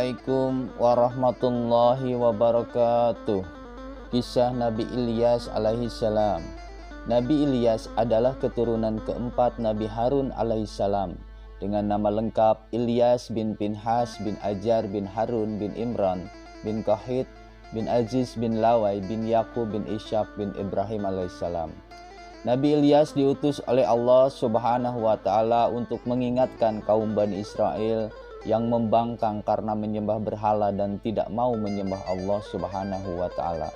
Assalamualaikum warahmatullahi wabarakatuh. Kisah Nabi Ilyas alaihissalam. Nabi Ilyas adalah keturunan keempat Nabi Harun alaihissalam dengan nama lengkap Ilyas bin Pinhas bin Ajar bin Harun bin Imran bin Kahit bin Aziz bin Lawai bin Yakub bin Ishak bin Ibrahim alaihissalam. Nabi Ilyas diutus oleh Allah Subhanahu wa Ta'ala untuk mengingatkan kaum Bani Israel yang membangkang karena menyembah berhala dan tidak mau menyembah Allah Subhanahu wa Ta'ala.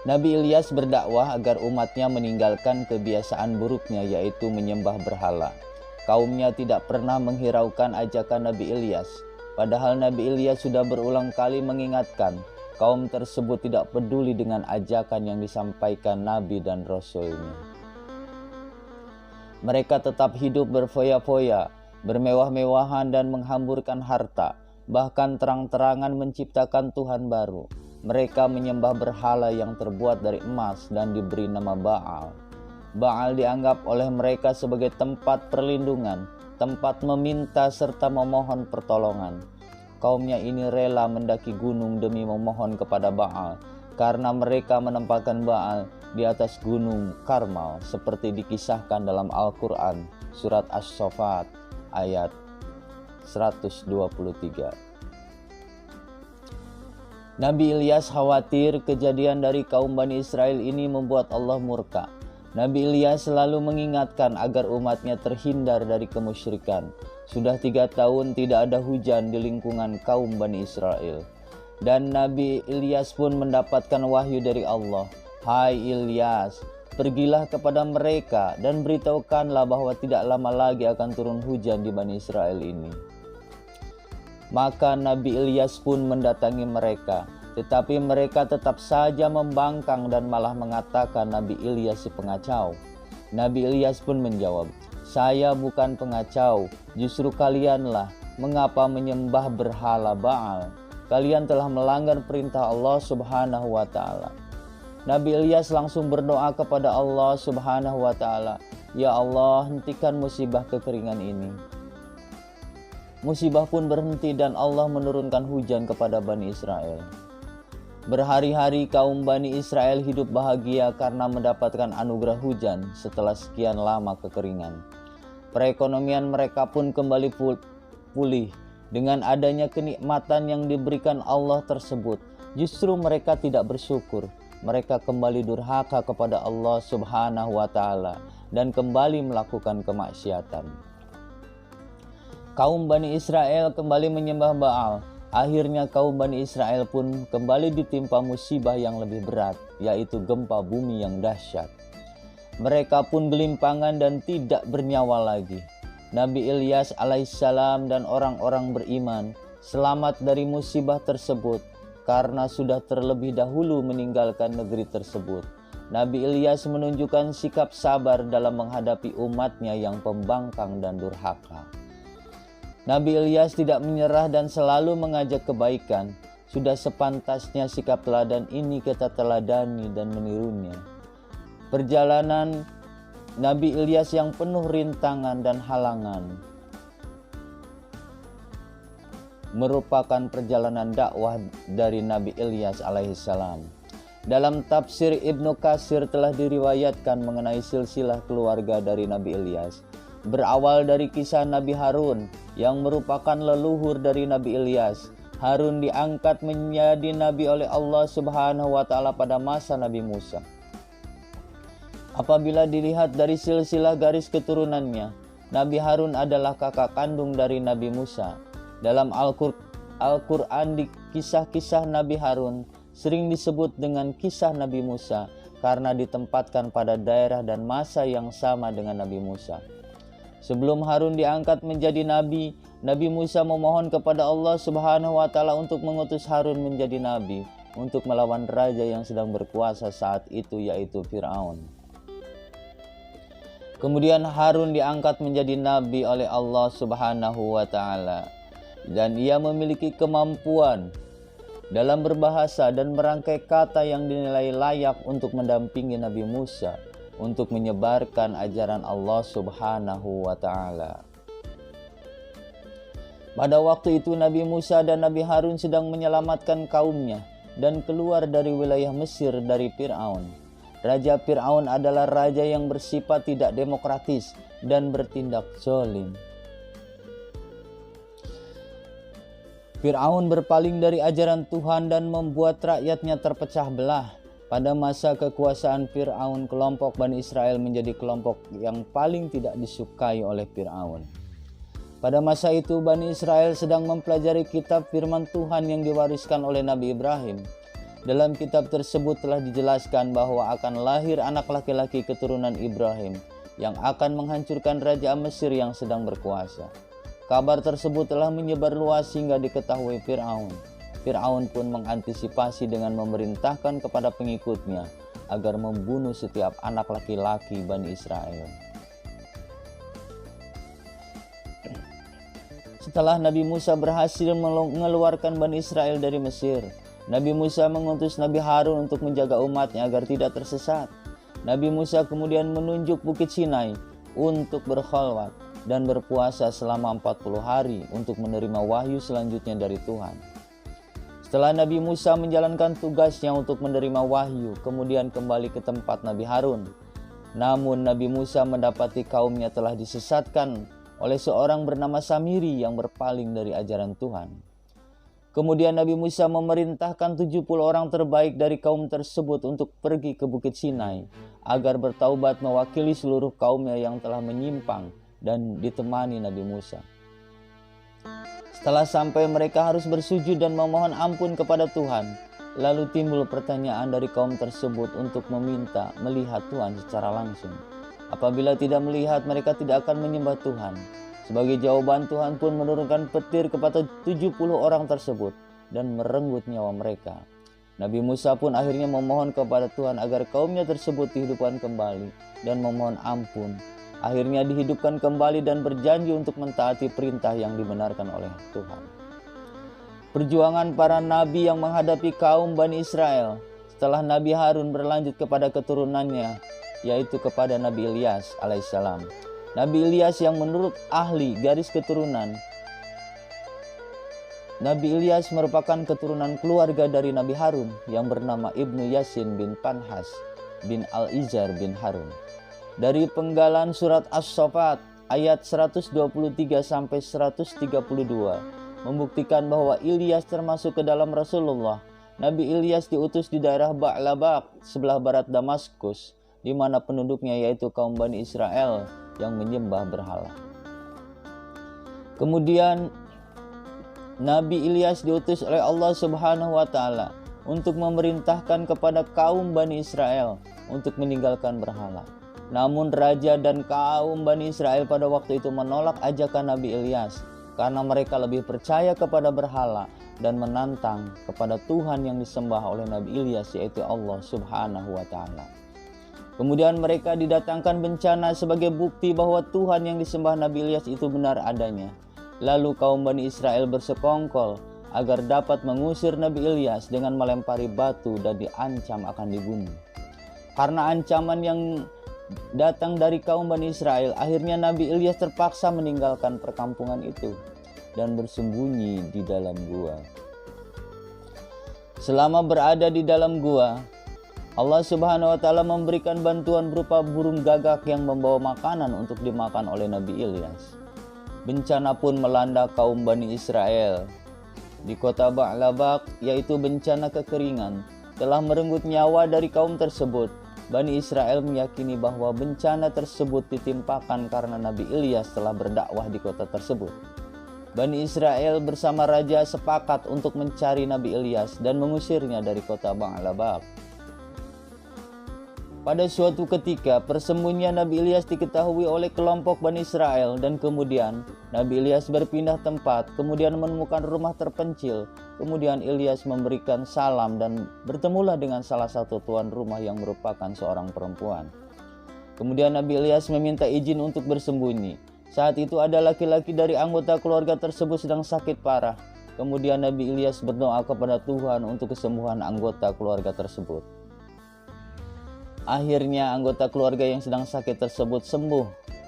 Nabi Ilyas berdakwah agar umatnya meninggalkan kebiasaan buruknya, yaitu menyembah berhala. Kaumnya tidak pernah menghiraukan ajakan Nabi Ilyas, padahal Nabi Ilyas sudah berulang kali mengingatkan. Kaum tersebut tidak peduli dengan ajakan yang disampaikan Nabi dan Rasulnya. Mereka tetap hidup berfoya-foya, bermewah-mewahan dan menghamburkan harta, bahkan terang-terangan menciptakan Tuhan baru. Mereka menyembah berhala yang terbuat dari emas dan diberi nama Baal. Baal dianggap oleh mereka sebagai tempat perlindungan, tempat meminta serta memohon pertolongan. Kaumnya ini rela mendaki gunung demi memohon kepada Baal, karena mereka menempatkan Baal di atas gunung Karmal seperti dikisahkan dalam Al-Quran surat As-Saffat ayat 123. Nabi Ilyas khawatir kejadian dari kaum Bani Israel ini membuat Allah murka. Nabi Ilyas selalu mengingatkan agar umatnya terhindar dari kemusyrikan. Sudah 3 tahun tidak ada hujan di lingkungan kaum Bani Israel. Dan Nabi Ilyas pun mendapatkan wahyu dari Allah. Hai Ilyas, pergilah kepada mereka dan beritahukanlah bahwa tidak lama lagi akan turun hujan di Bani Israel ini. Maka Nabi Ilyas pun mendatangi mereka, tetapi mereka tetap saja membangkang dan malah mengatakan Nabi Ilyas si pengacau. Nabi Ilyas pun menjawab, saya bukan pengacau, justru kalianlah. Mengapa menyembah berhala Baal? Kalian telah melanggar perintah Allah Subhanahu wa Ta'ala. Nabi Ilyas langsung berdoa kepada Allah Subhanahu wa Ta'ala, ya Allah, hentikan musibah kekeringan ini. Musibah pun berhenti dan Allah menurunkan hujan kepada Bani Israel. Berhari-hari kaum Bani Israel hidup bahagia karena mendapatkan anugerah hujan setelah sekian lama kekeringan. Perekonomian mereka pun kembali pulih dengan adanya kenikmatan yang diberikan Allah tersebut. Justru mereka tidak bersyukur. Mereka kembali durhaka kepada Allah Subhanahu wa Ta'ala dan kembali melakukan kemaksiatan. Kaum Bani Israel kembali menyembah Baal. Akhirnya kaum Bani Israel pun kembali ditimpa musibah yang lebih berat, yaitu gempa bumi yang dahsyat. Mereka pun gelimpangan dan tidak bernyawa lagi. Nabi Ilyas alaihissalam dan orang-orang beriman selamat dari musibah tersebut karena sudah terlebih dahulu meninggalkan negeri tersebut. Nabi Ilyas menunjukkan sikap sabar dalam menghadapi umatnya yang pembangkang dan durhaka. Nabi Ilyas tidak menyerah dan selalu mengajak kebaikan. Sudah sepantasnya sikap teladan ini kita teladani dan menirunya. Perjalanan Nabi Ilyas yang penuh rintangan dan halangan merupakan perjalanan dakwah dari Nabi Ilyas alaihissalam. Dalam tafsir Ibnu Katsir telah diriwayatkan mengenai silsilah keluarga dari Nabi Ilyas. Berawal dari kisah Nabi Harun yang merupakan leluhur dari Nabi Ilyas. Harun diangkat menjadi nabi oleh Allah Subhanahu wa Ta'ala pada masa Nabi Musa. Apabila dilihat dari silsilah garis keturunannya, Nabi Harun adalah kakak kandung dari Nabi Musa. Dalam Al-Quran di kisah-kisah Nabi Harun sering disebut dengan kisah Nabi Musa karena ditempatkan pada daerah dan masa yang sama dengan Nabi Musa. Sebelum Harun diangkat menjadi nabi, Nabi Musa memohon kepada Allah Subhanahu wa Ta'ala untuk mengutus Harun menjadi nabi untuk melawan raja yang sedang berkuasa saat itu, yaitu Fir'aun. Kemudian Harun diangkat menjadi nabi oleh Allah Subhanahu wa Ta'ala, dan ia memiliki kemampuan dalam berbahasa dan merangkai kata yang dinilai layak untuk mendampingi Nabi Musa untuk menyebarkan ajaran Allah Subhanahu wa Ta'ala. Pada waktu itu Nabi Musa dan Nabi Harun sedang menyelamatkan kaumnya dan keluar dari wilayah Mesir dari Fir'aun. Raja Fir'aun adalah raja yang bersifat tidak demokratis dan bertindak zalim. Fir'aun berpaling dari ajaran Tuhan dan membuat rakyatnya terpecah belah. Pada masa kekuasaan Fir'aun, kelompok Bani Israel menjadi kelompok yang paling tidak disukai oleh Fir'aun. Pada masa itu Bani Israel sedang mempelajari kitab firman Tuhan yang diwariskan oleh Nabi Ibrahim. Dalam kitab tersebut telah dijelaskan bahwa akan lahir anak laki-laki keturunan Ibrahim yang akan menghancurkan Raja Mesir yang sedang berkuasa. Kabar tersebut telah menyebar luas hingga diketahui Fir'aun. Fir'aun pun mengantisipasi dengan memerintahkan kepada pengikutnya agar membunuh setiap anak laki-laki Bani Israel. Setelah Nabi Musa berhasil mengeluarkan Bani Israel dari Mesir, Nabi Musa mengutus Nabi Harun untuk menjaga umatnya agar tidak tersesat. Nabi Musa kemudian menunjuk Bukit Sinai untuk berkhalwat dan berpuasa selama 40 hari untuk menerima wahyu selanjutnya dari Tuhan. Setelah Nabi Musa menjalankan tugasnya untuk menerima wahyu, kemudian kembali ke tempat Nabi Harun. Namun Nabi Musa mendapati kaumnya telah disesatkan oleh seorang bernama Samiri yang berpaling dari ajaran Tuhan. Kemudian Nabi Musa memerintahkan 70 orang terbaik dari kaum tersebut untuk pergi ke Bukit Sinai agar bertaubat mewakili seluruh kaumnya yang telah menyimpang dan ditemani Nabi Musa. Setelah sampai, mereka harus bersujud dan memohon ampun kepada Tuhan. Lalu timbul pertanyaan dari kaum tersebut untuk meminta melihat Tuhan secara langsung. Apabila tidak melihat, mereka tidak akan menyembah Tuhan. Sebagai jawaban, Tuhan pun menurunkan petir kepada 70 orang tersebut dan merenggut nyawa mereka. Nabi Musa pun akhirnya memohon kepada Tuhan agar kaumnya tersebut dihidupkan kembali dan memohon ampun. Akhirnya dihidupkan kembali dan berjanji untuk mentaati perintah yang dibenarkan oleh Tuhan. Perjuangan para nabi yang menghadapi kaum Bani Israel setelah Nabi Harun berlanjut kepada keturunannya, yaitu kepada Nabi Ilyas alaihissalam. Nabi Ilyas yang menurut ahli garis keturunan, Nabi Ilyas merupakan keturunan keluarga dari Nabi Harun yang bernama Ibnu Yasin bin Panhas bin Al-Izar bin Harun. Dari penggalan surat As-Saffat ayat 123-132 membuktikan bahwa Ilyas termasuk ke dalam Rasulullah. Nabi Ilyas diutus di daerah Ba'labak sebelah barat Damaskus, di mana penduduknya yaitu kaum Bani Israel yang menyembah berhala. Kemudian Nabi Ilyas diutus oleh Allah Subhanahu wa taala untuk memerintahkan kepada kaum Bani Israel untuk meninggalkan berhala. Namun raja dan kaum Bani Israel pada waktu itu menolak ajakan Nabi Ilyas karena mereka lebih percaya kepada berhala dan menantang kepada Tuhan yang disembah oleh Nabi Ilyas, yaitu Allah Subhanahu wa taala. Kemudian mereka didatangkan bencana sebagai bukti bahwa Tuhan yang disembah Nabi Ilyas itu benar adanya. Lalu kaum Bani Israel bersekongkol agar dapat mengusir Nabi Ilyas dengan melempari batu dan diancam akan dibunuh. Karena ancaman yang datang dari kaum Bani Israel, akhirnya Nabi Ilyas terpaksa meninggalkan perkampungan itu dan bersembunyi di dalam gua. Selama berada di dalam gua, Allah Subhanahu wa taala memberikan bantuan berupa burung gagak yang membawa makanan untuk dimakan oleh Nabi Ilyas. Bencana pun melanda kaum Bani Israel di kota Ba'labak, yaitu bencana kekeringan, telah merenggut nyawa dari kaum tersebut. Bani Israel meyakini bahwa bencana tersebut ditimpakan karena Nabi Ilyas telah berdakwah di kota tersebut. Bani Israel bersama raja sepakat untuk mencari Nabi Ilyas dan mengusirnya dari kota Ba'labak. Pada suatu ketika, persembunyian Nabi Ilyas diketahui oleh kelompok Bani Israel dan kemudian Nabi Ilyas berpindah tempat, kemudian menemukan rumah terpencil. Kemudian Ilyas memberikan salam dan bertemulah dengan salah satu tuan rumah yang merupakan seorang perempuan. Kemudian Nabi Ilyas meminta izin untuk bersembunyi. Saat itu ada laki-laki dari anggota keluarga tersebut sedang sakit parah. Kemudian Nabi Ilyas berdoa kepada Tuhan untuk kesembuhan anggota keluarga tersebut. Akhirnya anggota keluarga yang sedang sakit tersebut sembuh.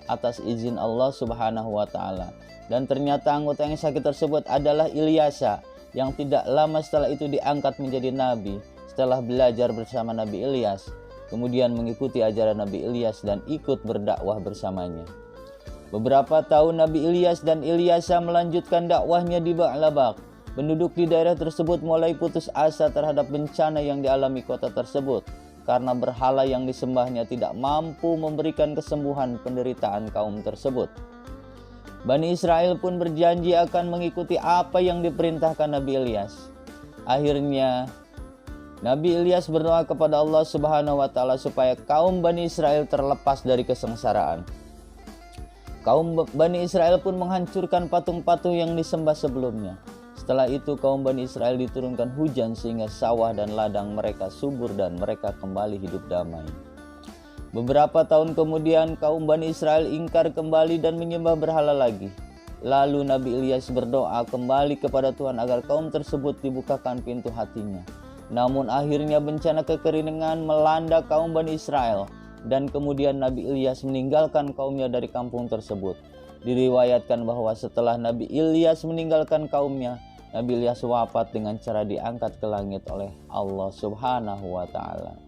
atas izin Allah Subhanahu wa taala. Dan ternyata anggota yang sakit tersebut adalah Ilyasa yang tidak lama setelah itu diangkat menjadi nabi setelah belajar bersama Nabi Ilyas, kemudian mengikuti ajaran Nabi Ilyas dan ikut berdakwah bersamanya. Beberapa tahun Nabi Ilyas dan Ilyasa melanjutkan dakwahnya di Ba'labak. Penduduk di daerah tersebut mulai putus asa terhadap bencana yang dialami kota tersebut karena berhala yang disembahnya tidak mampu memberikan kesembuhan penderitaan kaum tersebut. Bani Israel pun berjanji akan mengikuti apa yang diperintahkan Nabi Ilyas. Akhirnya Nabi Ilyas berdoa kepada Allah Subhanahu wa taala supaya kaum Bani Israel terlepas dari kesengsaraan. Kaum Bani Israel pun menghancurkan patung-patung yang disembah sebelumnya. Setelah itu kaum Bani Israel diturunkan hujan sehingga sawah dan ladang mereka subur dan mereka kembali hidup damai. Beberapa tahun kemudian kaum Bani Israel ingkar kembali dan menyembah berhala lagi. Lalu Nabi Ilyas berdoa kembali kepada Tuhan agar kaum tersebut dibukakan pintu hatinya. Namun akhirnya bencana kekeringan melanda kaum Bani Israel dan kemudian Nabi Ilyas meninggalkan kaumnya dari kampung tersebut. Diriwayatkan bahwa setelah Nabi Ilyas meninggalkan kaumnya, Nabi Ilyas wafat dengan cara diangkat ke langit oleh Allah Subhanahu wa taala.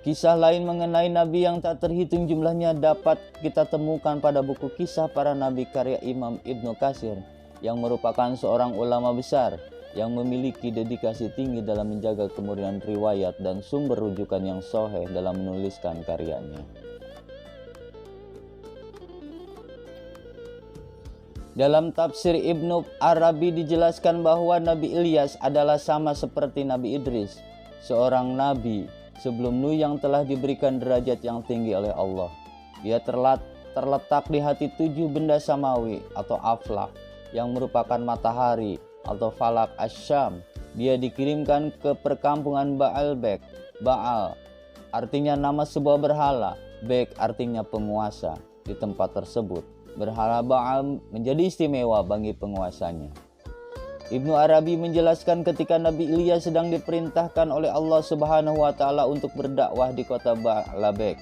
Kisah lain mengenai nabi yang tak terhitung jumlahnya dapat kita temukan pada buku Kisah Para Nabi karya Imam Ibnu Katsir yang merupakan seorang ulama besar yang memiliki dedikasi tinggi dalam menjaga kemurnian riwayat dan sumber rujukan yang sahih dalam menuliskan karyanya. Dalam tafsir Ibnu Arabi dijelaskan bahwa Nabi Ilyas adalah sama seperti Nabi Idris, seorang nabi sebelum Nuh yang telah diberikan derajat yang tinggi oleh Allah. Dia terletak di hati 7 benda samawi atau aflak yang merupakan matahari atau falak asyam. Dia dikirimkan ke perkampungan Baalbek. Baal artinya nama sebuah berhala, Bek artinya penguasa di tempat tersebut. Berhala Baal menjadi istimewa bagi penguasanya. Ibnu Arabi menjelaskan ketika Nabi Ilyas sedang diperintahkan oleh Allah Subhanahu wa taala untuk berdakwah di kota Baalbek.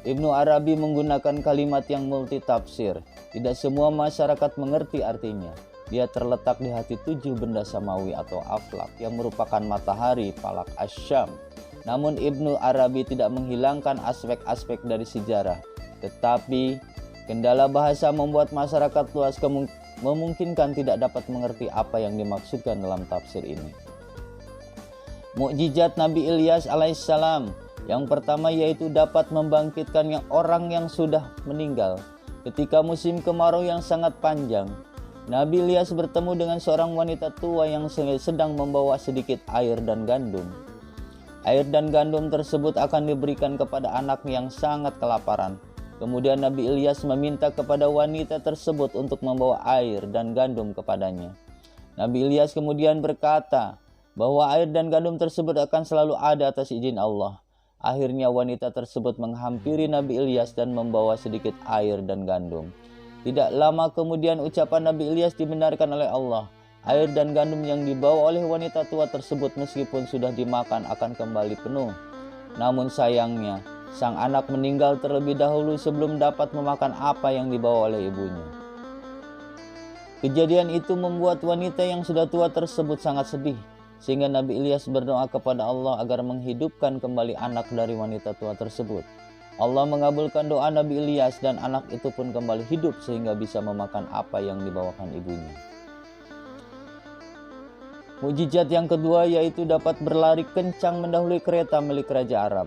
Ibnu Arabi menggunakan kalimat yang multitafsir. Tidak semua masyarakat mengerti artinya. Dia terletak di hati 7 benda samawi atau aflak yang merupakan matahari, falak asyam. Namun Ibnu Arabi tidak menghilangkan aspek-aspek dari sejarah, tetapi kendala bahasa membuat masyarakat luas memungkinkan tidak dapat mengerti apa yang dimaksudkan dalam tafsir ini. Mukjizat Nabi Ilyas alaihissalam yang pertama yaitu dapat membangkitkan orang yang sudah meninggal. Ketika musim kemarau yang sangat panjang, Nabi Ilyas bertemu dengan seorang wanita tua yang sedang membawa sedikit air dan gandum. Air dan gandum tersebut akan diberikan kepada anak yang sangat kelaparan. Kemudian Nabi Ilyas meminta kepada wanita tersebut untuk membawa air dan gandum kepadanya. Nabi Ilyas kemudian berkata bahwa air dan gandum tersebut akan selalu ada atas izin Allah. Akhirnya wanita tersebut menghampiri Nabi Ilyas dan membawa sedikit air dan gandum. Tidak lama kemudian ucapan Nabi Ilyas dibenarkan oleh Allah. Air dan gandum yang dibawa oleh wanita tua tersebut meskipun sudah dimakan akan kembali penuh. Namun sayangnya, sang anak meninggal terlebih dahulu sebelum dapat memakan apa yang dibawa oleh ibunya. Kejadian itu membuat wanita yang sudah tua tersebut sangat sedih, sehingga Nabi Ilyas berdoa kepada Allah agar menghidupkan kembali anak dari wanita tua tersebut. Allah mengabulkan doa Nabi Ilyas dan anak itu pun kembali hidup sehingga bisa memakan apa yang dibawakan ibunya. Mukjizat yang kedua yaitu dapat berlari kencang mendahului kereta milik Raja Arab.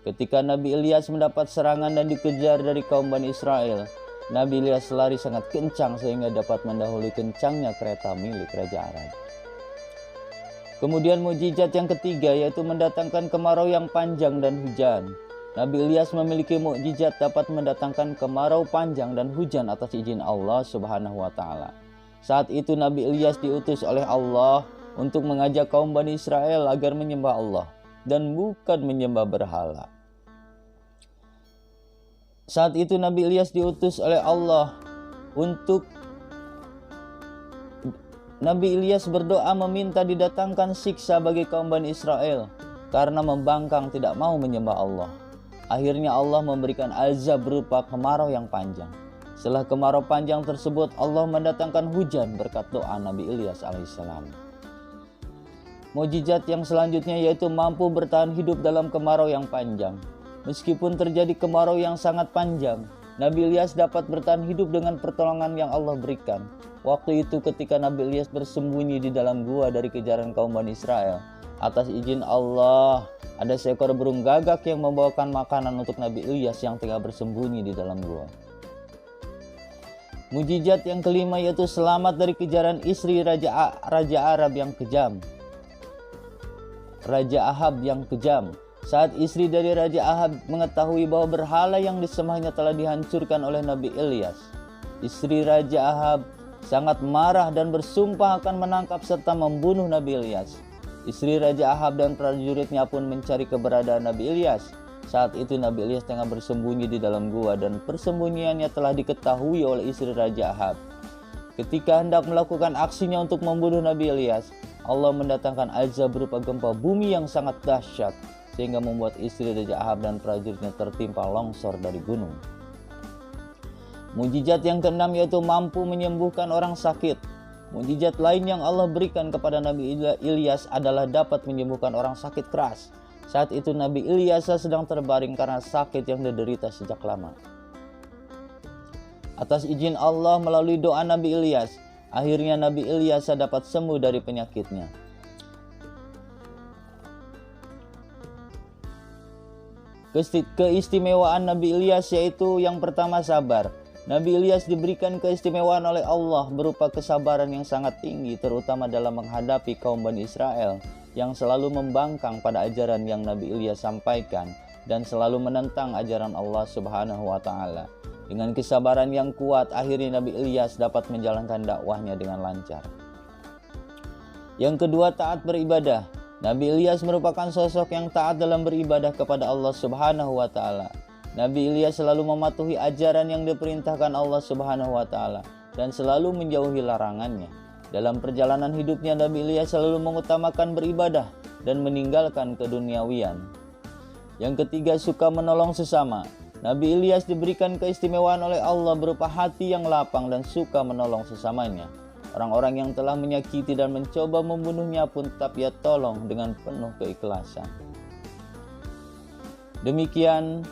Ketika Nabi Ilyas mendapat serangan dan dikejar dari kaum Bani Israel, Nabi Ilyas lari sangat kencang sehingga dapat mendahului kencangnya kereta milik Raja Arab. Kemudian mukjizat yang ketiga yaitu mendatangkan kemarau yang panjang dan hujan. Nabi Ilyas memiliki mukjizat dapat mendatangkan kemarau panjang dan hujan atas izin Allah Subhanahu wa taala. Saat itu Nabi Ilyas diutus oleh Allah untuk mengajak kaum Bani Israel agar menyembah Allah dan bukan menyembah berhala. Saat itu Nabi Ilyas diutus oleh Allah untuk Nabi Ilyas berdoa meminta didatangkan siksa bagi kaum Bani Israel. karena membangkang tidak mau menyembah Allah. Akhirnya Allah memberikan azab berupa kemarau yang panjang. Setelah kemarau panjang tersebut, Allah mendatangkan hujan berkat doa Nabi Ilyas alaihissalam. Mukjizat yang selanjutnya yaitu mampu bertahan hidup dalam kemarau yang panjang. Meskipun terjadi kemarau yang sangat panjang, Nabi Ilyas dapat bertahan hidup dengan pertolongan yang Allah berikan. Waktu itu ketika Nabi Ilyas bersembunyi di dalam gua dari kejaran kaum Bani Israel, atas izin Allah, ada seekor burung gagak yang membawakan makanan untuk Nabi Ilyas yang tengah bersembunyi di dalam gua. Mukjizat yang kelima yaitu selamat dari kejaran istri Raja Arab yang kejam. Raja Ahab yang kejam. Saat istri dari Raja Ahab mengetahui bahwa berhala yang disembahnya telah dihancurkan oleh Nabi Ilyas, istri Raja Ahab sangat marah dan bersumpah akan menangkap serta membunuh Nabi Ilyas. Istri Raja Ahab dan prajuritnya pun mencari keberadaan Nabi Ilyas. Saat itu Nabi Ilyas tengah bersembunyi di dalam gua dan persembunyiannya telah diketahui oleh istri Raja Ahab. Ketika hendak melakukan aksinya untuk membunuh Nabi Ilyas, Allah mendatangkan azab berupa gempa bumi yang sangat dahsyat sehingga membuat istri Raja Ahab dan prajuritnya tertimpa longsor dari gunung. Mukjizat yang keenam yaitu mampu menyembuhkan orang sakit. Mukjizat lain yang Allah berikan kepada Nabi Ilyas adalah dapat menyembuhkan orang sakit keras. Saat itu Nabi Ilyas sedang terbaring karena sakit yang diderita sejak lama. Atas izin Allah melalui doa Nabi Ilyas, akhirnya Nabi Ilyas dapat sembuh dari penyakitnya. Keistimewaan Nabi Ilyas yaitu yang pertama sabar. Nabi Ilyas diberikan keistimewaan oleh Allah berupa kesabaran yang sangat tinggi, terutama dalam menghadapi kaum Bani Israel yang selalu membangkang pada ajaran yang Nabi Ilyas sampaikan dan selalu menentang ajaran Allah Subhanahu wa Ta'ala. Dengan kesabaran yang kuat, akhirnya Nabi Ilyas dapat menjalankan dakwahnya dengan lancar. Yang kedua, taat beribadah. Nabi Ilyas merupakan sosok yang taat dalam beribadah kepada Allah Subhanahu wa Ta'ala. Nabi Ilyas selalu mematuhi ajaran yang diperintahkan Allah Subhanahu wa Ta'ala dan selalu menjauhi larangannya. Dalam perjalanan hidupnya, Nabi Ilyas selalu mengutamakan beribadah dan meninggalkan keduniawian. Yang ketiga, suka menolong sesama. Nabi Ilyas diberikan keistimewaan oleh Allah berupa hati yang lapang dan suka menolong sesamanya. Orang-orang yang telah menyakiti dan mencoba membunuhnya pun tetap ia tolong dengan penuh keikhlasan. Demikian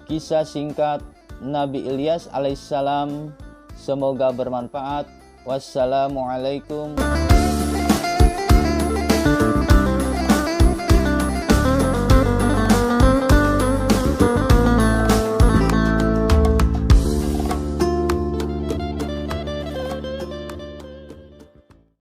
kisah singkat Nabi Ilyas alaihissalam. Semoga bermanfaat. Wassalamualaikum